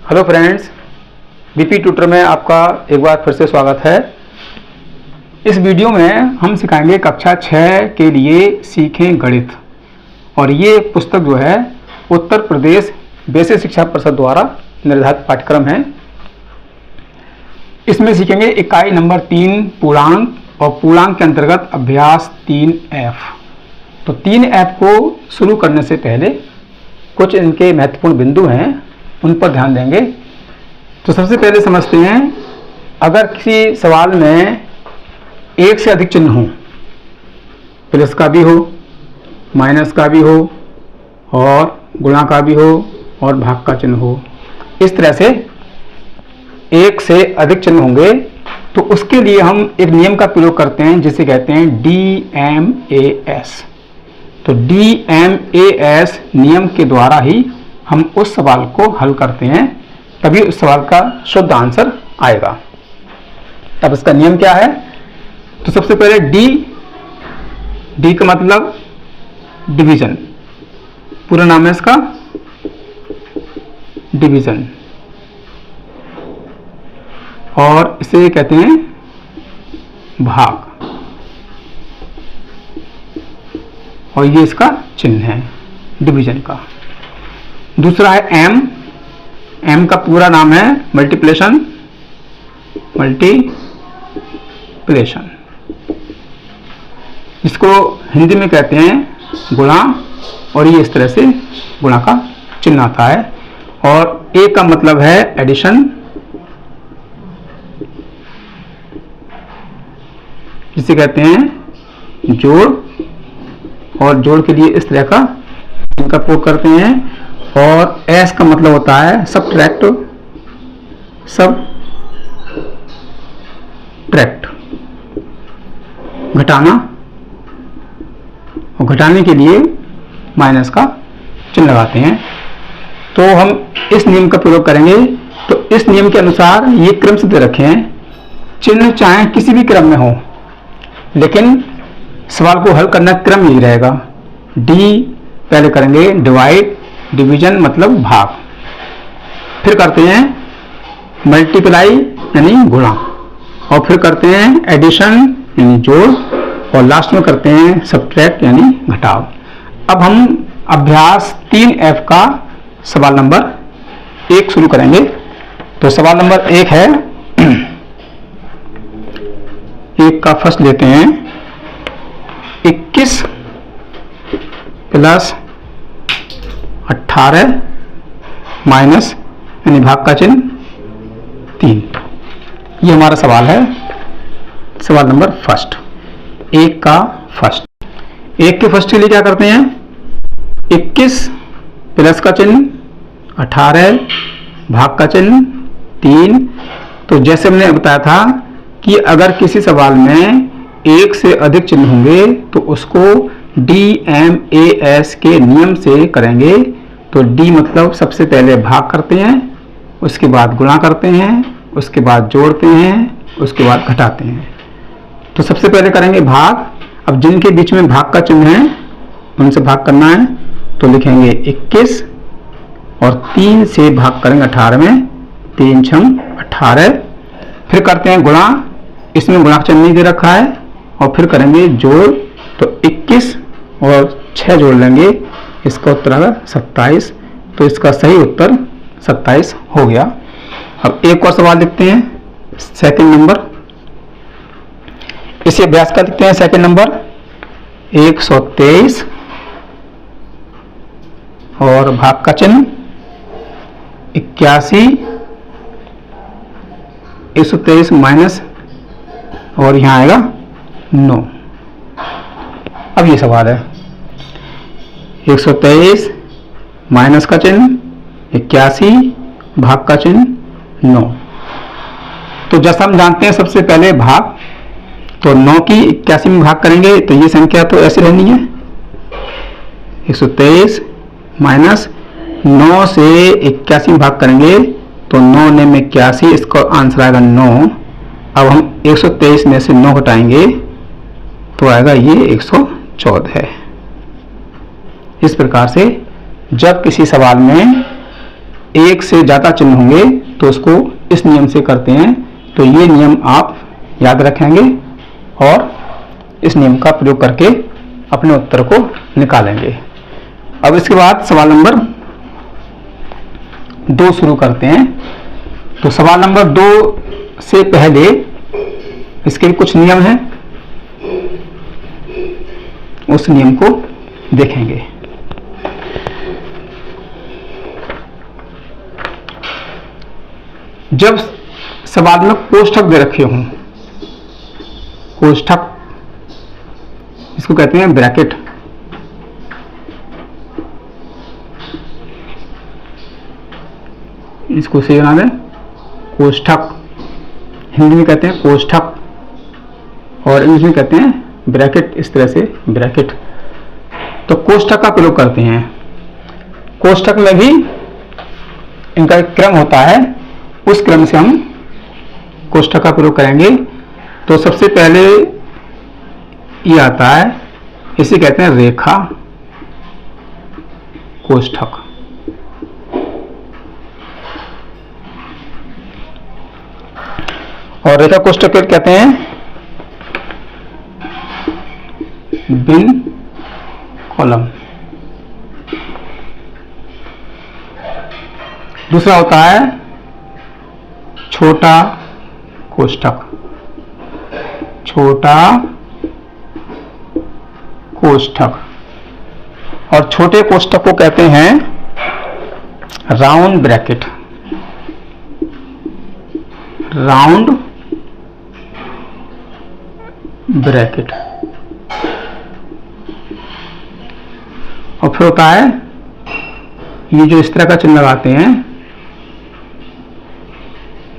Hello friends, BP tutor में आपका एक बार फिर से स्वागत है। इस वीडियो में हम सिखाएंगे कक्षा 6 के लिए सीखें गणित। और ये पुस्तक जो है उत्तर प्रदेश बेसिक शिक्षा परिषद द्वारा निर्धारित पाठ्यक्रम है। इसमें सीखेंगे इकाई नंबर 3 पूर्णांक और पूर्णांक के अंतर्गत अभ्यास 3F। तो 3F को शुरू करने से पहले कुछ इनके महत्वपूर्ण बिंदु हैं, उन पर ध्यान देंगे। तो सबसे पहले समझते हैं, अगर किसी सवाल में एक से अधिक चिन्ह हो, प्लस का भी हो, माइनस का भी हो और गुणा का भी हो और भाग का चिन्ह हो, इस तरह से एक से अधिक चिन्ह होंगे, तो उसके लिए हम एक नियम का प्रयोग करते हैं जिसे कहते हैं DMAS। तो DMAS नियम के द्वारा ही हम उस सवाल को हल करते हैं, तभी उस सवाल का शुद्ध आंसर आएगा। अब इसका नियम क्या है? तो सबसे पहले डी का मतलब डिवीजन, पूरा नाम है इसका डिवीजन, और इसे कहते हैं भाग, और ये इसका चिन्ह है डिवीजन का। दूसरा है एम का पूरा नाम है मल्टीप्लिकेशन, इसको हिंदी में कहते हैं गुणा, और ये इस तरह से गुणा का चिन्ह आता है। और ए का मतलब है एडिशन, जिसे कहते हैं जोड़, और जोड़ के लिए इस तरह का इनका प्रयोग करते हैं। और एस का मतलब होता है सबट्रैक्ट, घटाना, और घटाने के लिए माइनस का चिन्ह लगाते हैं। तो हम इस नियम का प्रयोग करेंगे। तो इस नियम के अनुसार ये क्रम से दे रखे हैं, चिन्ह चाहे किसी भी क्रम में हो, लेकिन सवाल को हल करना क्रम यही रहेगा। डी पहले करेंगे डिवाइड, डिवीजन मतलब भाग, फिर करते हैं मल्टीप्लाई यानी गुणा, और फिर करते हैं एडिशन यानी जोड़, और लास्ट में करते हैं सबट्रैक्ट यानी घटाव। अब हम अभ्यास 3F का सवाल नंबर 1 शुरू करेंगे। तो सवाल नंबर 1 है, 1 का फर्स्ट लेते हैं, 21 प्लस 18 माइनस यानी भाग का चिन्ह 3। ये हमारा सवाल है, सवाल नंबर फर्स्ट, 1 का फर्स्ट। 1 के फर्स्ट के लिए क्या करते हैं, 21 प्लस का चिन्ह 18 भाग का चिन्ह 3। तो जैसे हमने बताया था कि अगर किसी सवाल में एक से अधिक चिन्ह होंगे तो उसको DMAS के नियम से करेंगे। तो D मतलब सबसे पहले भाग करते हैं, उसके बाद गुणा करते हैं, उसके बाद जोड़ते हैं, उसके बाद घटाते हैं। तो सबसे पहले करेंगे भाग। अब जिनके बीच में भाग का चिन्ह है उनसे भाग करना है, तो लिखेंगे 21 और 3 से भाग करेंगे 18 में, 3 छम 18। फिर करते हैं गुणा, इसमें गुणा का चिन्ह नहीं दे रखा है, और फिर करेंगे जोड़। तो 21 और 6 जोड़ लेंगे, इसका उत्तर आएगा 27। तो इसका सही उत्तर 27 हो गया। अब एक और सवाल लिखते हैं, सेकंड नंबर, इसी अभ्यास का लिखते हैं सेकंड नंबर, 123 और भाग का चिन्ह 81, 123 माइनस, और यहां आएगा 9। अब ये सवाल है, 123 माइनस का चिन्ह 81 भाग का चिन्ह 9। तो जैसा हम जानते हैं सबसे पहले भाग, तो 9 की 81 में भाग करेंगे तो ये संख्या तो ऐसी रहनी है, 123 माइनस 9 से 81 में भाग करेंगे तो 9 ने में 81, इसका आंसर आएगा 9। अब हम 123 में से 9 घटाएंगे तो आएगा ये 114 है। इस प्रकार से जब किसी सवाल में एक से ज़्यादा चिन्ह होंगे तो उसको इस नियम से करते हैं। तो ये नियम आप याद रखेंगे और इस नियम का प्रयोग करके अपने उत्तर को निकालेंगे। अब इसके बाद सवाल नंबर 2 शुरू करते हैं। तो सवाल नंबर 2 से पहले इसके कुछ नियम हैं, उस नियम को देखेंगे। जब सवाल में कोष्ठक दे रखे हों, कोष्ठक इसको कहते हैं ब्रैकेट, इसको सही बना दें, कोष्ठक हिंदी में कहते हैं कोष्ठक और इंग्लिश में कहते हैं ब्रैकेट, इस तरह से ब्रैकेट। तो कोष्ठक का प्रयोग करते हैं। कोष्ठक में भी इनका एक क्रम होता है, उस क्रम से हम कोष्ठक का प्रयोग करेंगे। तो सबसे पहले ये आता है, इसे कहते हैं रेखा कोष्ठक। और रेखा कोष्ठक फिर कहते हैं बिन कॉलम। दूसरा होता है छोटा कोष्ठक, छोटा कोष्ठक। और छोटे कोष्ठक को कहते हैं राउंड ब्रैकेट, राउंड ब्रैकेट। और फिर होता है ये जो इस तरह का चिन्ह लगाते हैं,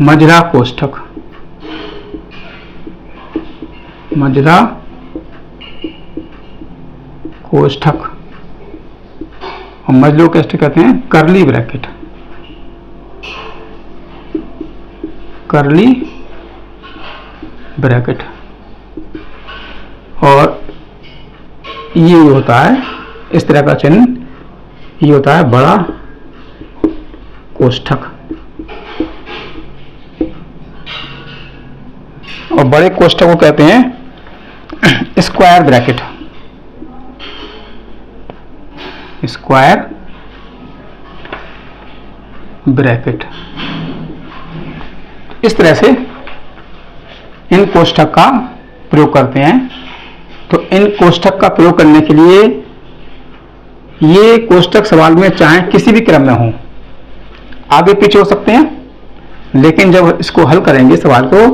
मझला कोष्ठक, मझला कोष्ठक। और मझलो कोष्ठक कहते हैं करली ब्रैकेट, करली ब्रैकेट। और ये होता है इस तरह का चिन्ह, ये होता है बड़ा कोष्ठक। और बड़े कोष्ठक को कहते हैं स्क्वायर ब्रैकेट, स्क्वायर ब्रैकेट। इस तरह से इन कोष्ठक का प्रयोग करते हैं। तो इन कोष्ठक का प्रयोग करने के लिए ये कोष्ठक सवाल में चाहे किसी भी क्रम में हो, आगे पीछे हो सकते हैं, लेकिन जब इसको हल करेंगे सवाल को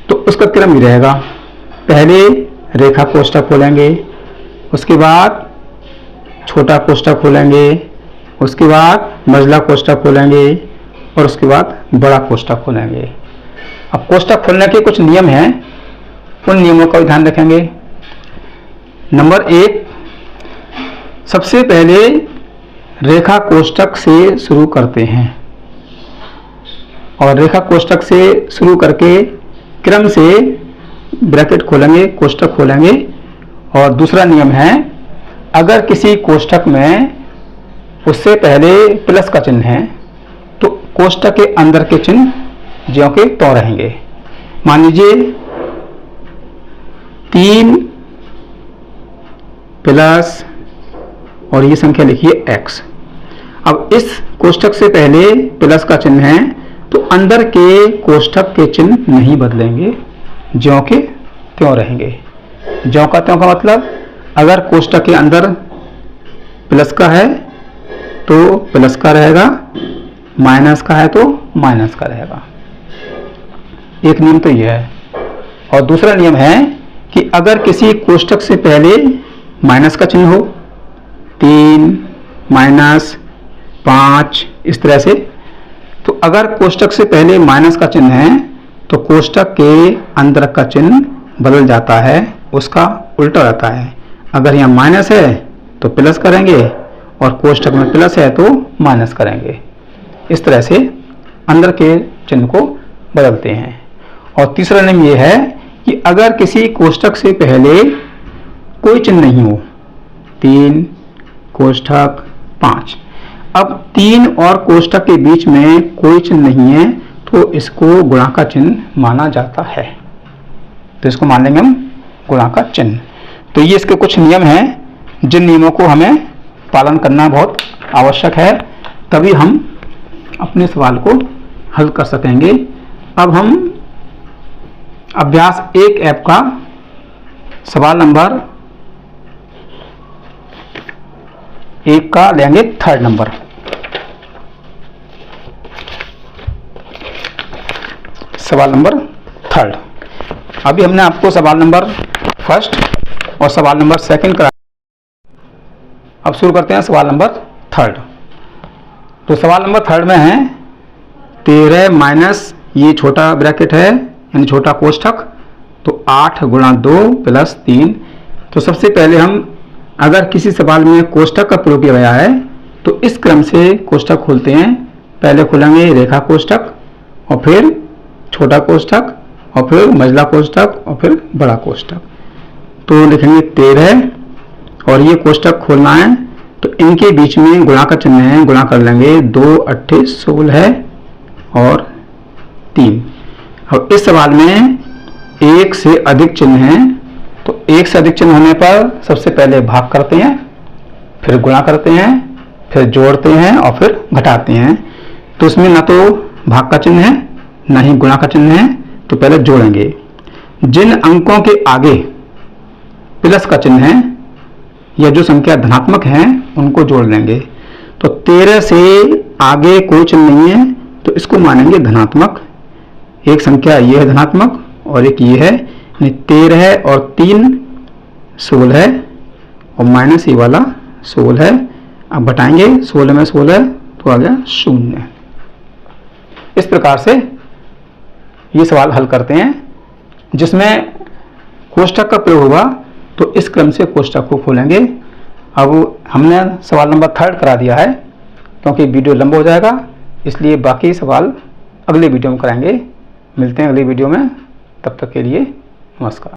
तो उसका क्रम ही रहेगा। पहले रेखा कोष्ठक खोलेंगे, उसके बाद छोटा कोष्ठक खोलेंगे, उसके बाद मझला कोष्ठक खोलेंगे और उसके बाद बड़ा कोष्ठक खोलेंगे। अब कोष्ठक खोलने के कुछ नियम हैं, उन नियमों का ध्यान रखेंगे। नंबर 1, सबसे पहले रेखा कोष्ठक से शुरू करते हैं और रेखा कोष्ठक से शुरू करके क्रम से ब्रैकेट खोलेंगे, कोष्ठक खोलेंगे। और दूसरा नियम है, अगर किसी कोष्ठक में उससे पहले प्लस का चिन्ह है तो कोष्ठक के अंदर के चिन्ह ज्यों के त्यों रहेंगे। मान लीजिए 3 प्लस और ये संख्या लिखिए x। अब इस कोष्ठक से पहले प्लस का चिन्ह है तो अंदर के कोष्ठक के चिन्ह नहीं बदलेंगे, ज्यों के त्यों रहेंगे। ज्यों का त्यों का मतलब, अगर कोष्ठक के अंदर प्लस का है तो प्लस का रहेगा, माइनस का है तो माइनस का रहेगा। एक नियम तो यह है। और दूसरा नियम है कि अगर किसी कोष्ठक से पहले माइनस का चिन्ह हो, 3 माइनस 5 इस तरह से, तो अगर कोष्ठक से पहले माइनस का चिन्ह है तो कोष्ठक के अंदर का चिन्ह बदल जाता है, उसका उल्टा रहता है। अगर यहाँ माइनस है तो प्लस करेंगे और कोष्ठक में प्लस है तो माइनस करेंगे। इस तरह से अंदर के चिन्ह को बदलते हैं। और तीसरा नियम यह है कि अगर किसी कोष्ठक से पहले कोई चिन्ह नहीं हो, 3 कोष्ठक 5, अब 3 और कोष्ठक के बीच में कोई चिन्ह नहीं है तो इसको गुणा का चिन्ह माना जाता है। तो इसको मान लेंगे हम गुणा का चिन्ह। तो ये इसके कुछ नियम हैं जिन नियमों को हमें पालन करना बहुत आवश्यक है, तभी हम अपने सवाल को हल कर सकेंगे। अब हम अभ्यास 1 ऐप का सवाल नंबर 1 का लेंगे 3rd नंबर। सवाल नंबर 3rd। अभी हमने आपको सवाल नंबर 1st और सवाल नंबर 2nd कराया। अब शुरू करते हैं सवाल नंबर 3rd। तो सवाल नंबर 3rd में है 13 माइनस ये छोटा ब्रैकेट है यानी छोटा कोष्ठक, तो 8 गुणा 2 प्लस 3। तो सबसे पहले हम अगर किसी सवाल में कोष्ठक का प्रयोग किया गया है तो इस क्रम से कोष्ठक खोलते हैं। पहले खोलेंगे रेखा कोष्ठक और फिर छोटा कोष्ठक और फिर मझला कोष्ठक और फिर बड़ा कोष्ठक। तो लिखेंगे 13 और ये कोष्ठक खोलना है तो इनके बीच में गुणा का चिन्ह है, गुणा कर लेंगे। 2 8 16 और 3। और इस सवाल में एक से अधिक चिन्ह हैं, तो एक से अधिक चिन्ह होने पर सबसे पहले भाग करते हैं, फिर गुणा करते हैं, फिर जोड़ते हैं और फिर घटाते हैं। तो इसमें ना तो भाग का चिन्ह है ना ही गुणा का चिन्ह है, तो पहले जोड़ेंगे। जिन अंकों के आगे प्लस का चिन्ह है या जो संख्या धनात्मक है उनको जोड़ लेंगे। तो 13 से आगे कोई चिन्ह नहीं है तो इसको मानेंगे धनात्मक। एक संख्या ये है धनात्मक और एक ये है, 13 और 3 16 और माइनस ये वाला 16। अब घटाएंगे 16 में 16 तो आ गया 0। इस प्रकार से ये सवाल हल करते हैं जिसमें कोष्ठक का प्रयोग होगा। तो इस क्रम से कोष्ठक को खोलेंगे। अब हमने सवाल नंबर 3rd करा दिया है क्योंकि वीडियो लंबा हो जाएगा, इसलिए बाकी सवाल अगले वीडियो में कराएंगे। मिलते हैं अगले वीडियो में, तब तक के लिए नमस्कार।